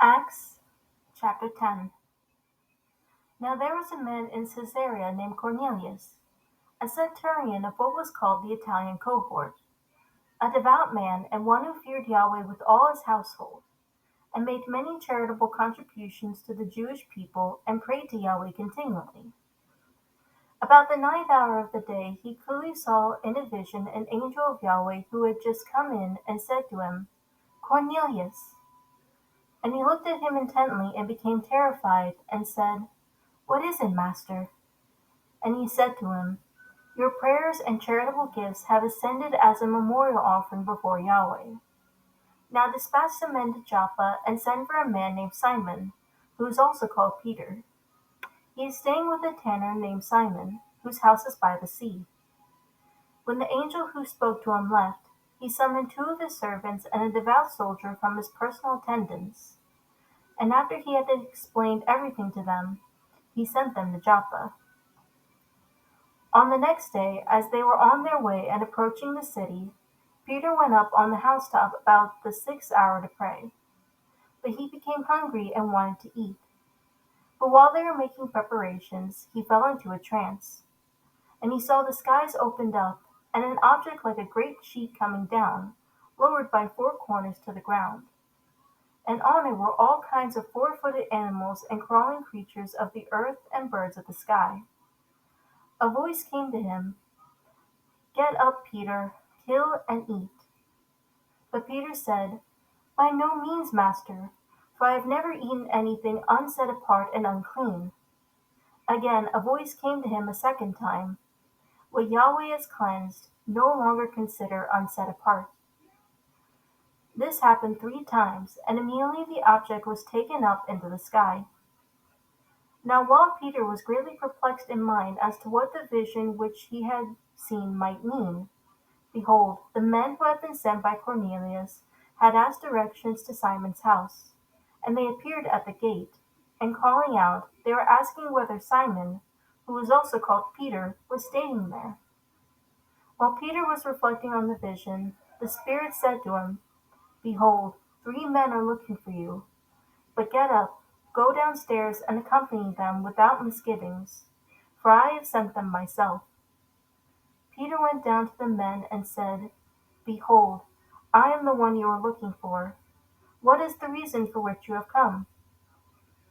Acts chapter 10. Now there was a man in Caesarea named Cornelius, a centurion of what was called the Italian cohort, a devout man and one who feared Yahweh with all his household, and made many charitable contributions to the Jewish people and prayed to Yahweh continually. About the ninth hour of the day he clearly saw in a vision an angel of Yahweh who had just come in and said to him, Cornelius! And he looked at him intently and became terrified and said, What is it, master? And he said to him, Your prayers and charitable gifts have ascended as a memorial offering before Yahweh. Now dispatch some men to Joppa and send for a man named Simon, who is also called Peter. He is staying with a tanner named Simon, whose house is by the sea. When the angel who spoke to him left, he summoned two of his servants and a devout soldier from his personal attendants. And after he had explained everything to them, he sent them to Joppa. On the next day, as they were on their way and approaching the city, Peter went up on the housetop about the sixth hour to pray. But he became hungry and wanted to eat. But while they were making preparations, he fell into a trance. And he saw the skies opened up, and an object like a great sheet coming down, lowered by four corners to the ground. And on it were all kinds of four-footed animals and crawling creatures of the earth and birds of the sky. A voice came to him, Get up, Peter, kill and eat. But Peter said, By no means, master, for I have never eaten anything unset apart and unclean. Again a voice came to him a second time, What Yahweh has cleansed, no longer consider unset apart. This happened 3 times, and immediately the object was taken up into the sky. Now while Peter was greatly perplexed in mind as to what the vision which he had seen might mean, behold, the men who had been sent by Cornelius had asked directions to Simon's house. And they appeared at the gate, and calling out, they were asking whether Simon, who was also called Peter, was staying there. While Peter was reflecting on the vision, the Spirit said to him, Behold, 3 men are looking for you. But get up, go downstairs and accompany them without misgivings, for I have sent them myself. Peter went down to the men and said, Behold, I am the one you are looking for. What is the reason for which you have come?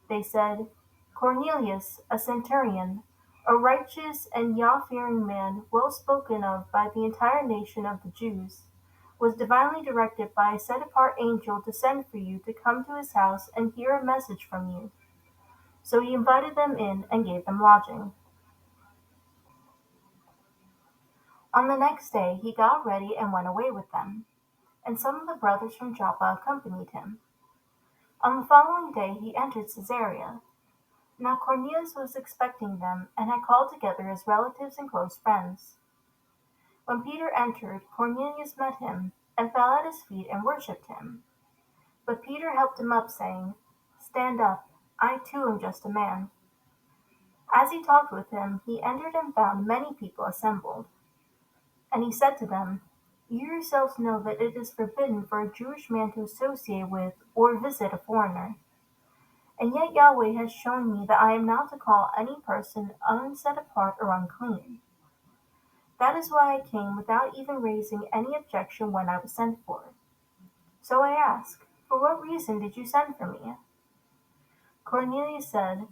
They said, Cornelius, a centurion, a righteous and Yah-fearing man, well spoken of by the entire nation of the Jews, was divinely directed by a set-apart angel to send for you to come to his house and hear a message from you. So he invited them in and gave them lodging. On the next day he got ready and went away with them, and some of the brothers from Joppa accompanied him. On the following day he entered Caesarea. Now Cornelius was expecting them, and had called together his relatives and close friends. When Peter entered, Cornelius met him, and fell at his feet and worshipped him. But Peter helped him up, saying, Stand up, I too am just a man. As he talked with him, he entered and found many people assembled. And he said to them, You yourselves know that it is forbidden for a Jewish man to associate with or visit a foreigner. And yet Yahweh has shown me that I am not to call any person unset apart or unclean. That is why I came without even raising any objection when I was sent for. So I ask, For what reason did you send for me? Cornelius said,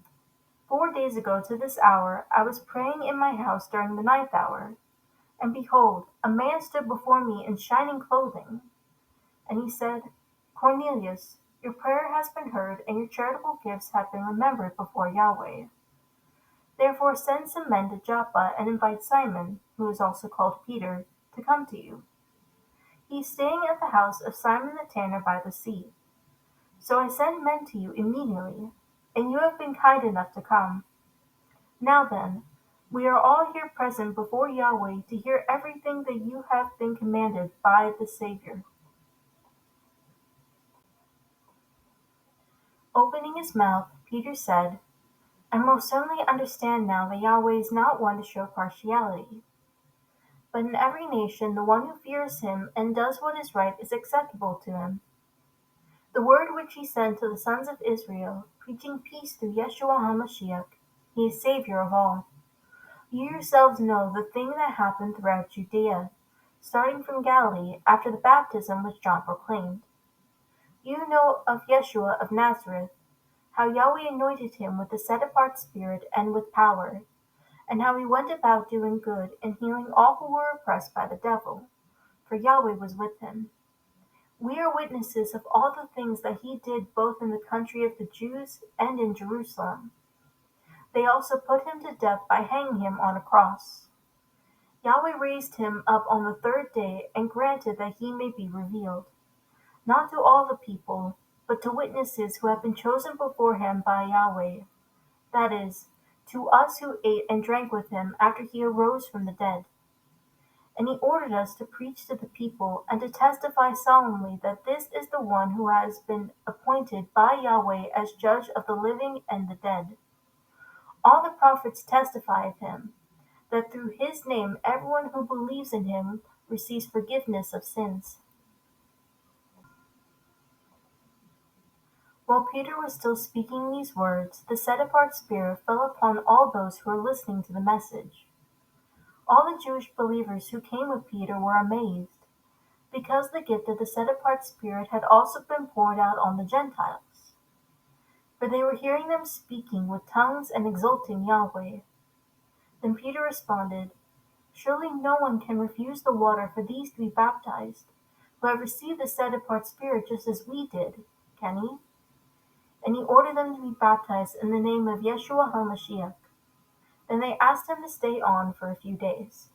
4 days ago to this hour I was praying in my house during the ninth hour, and behold, a man stood before me in shining clothing. And he said, Cornelius, your prayer has been heard, and your charitable gifts have been remembered before Yahweh. Therefore send some men to Joppa and invite Simon, who is also called Peter, to come to you. He is staying at the house of Simon the tanner by the sea. So I sent men to you immediately, and you have been kind enough to come. Now then, we are all here present before Yahweh to hear everything that you have been commanded by the Savior. Opening his mouth, Peter said, I most certainly understand now that Yahweh is not one to show partiality. But in every nation the one who fears him and does what is right is acceptable to him. The word which which he sent to the sons of Israel, preaching peace through Yeshua HaMashiach. He is Savior of all. You yourselves know the thing that happened throughout Judea, starting from Galilee after the baptism which John proclaimed. You know of Yeshua of Nazareth, how Yahweh anointed him with a set-apart spirit and with power, and how he went about doing good and healing all who were oppressed by the devil, for Yahweh was with him. We are witnesses of all the things that he did both in the country of the Jews and in Jerusalem. They also put him to death by hanging him on a cross. Yahweh raised him up on the third day and granted that he may be revealed, not to all the people, but to witnesses who have been chosen beforehand by Yahweh, that is, to us who ate and drank with him after he arose from the dead. And he ordered us to preach to the people and to testify solemnly that this is the one who has been appointed by Yahweh as judge of the living and the dead. All the prophets testify of him, that through his name everyone who believes in him receives forgiveness of sins. While Peter was still speaking these words, the set-apart Spirit fell upon all those who were listening to the message. All the Jewish believers who came with Peter were amazed, because the gift of the set-apart Spirit had also been poured out on the Gentiles. For they were hearing them speaking with tongues and exalting Yahweh. Then Peter responded, "Surely no one can refuse the water for these to be baptized, who have received the set-apart Spirit just as we did, can he?" And he ordered them to be baptized in the name of Yeshua HaMashiach. Then they asked him to stay on for a few days.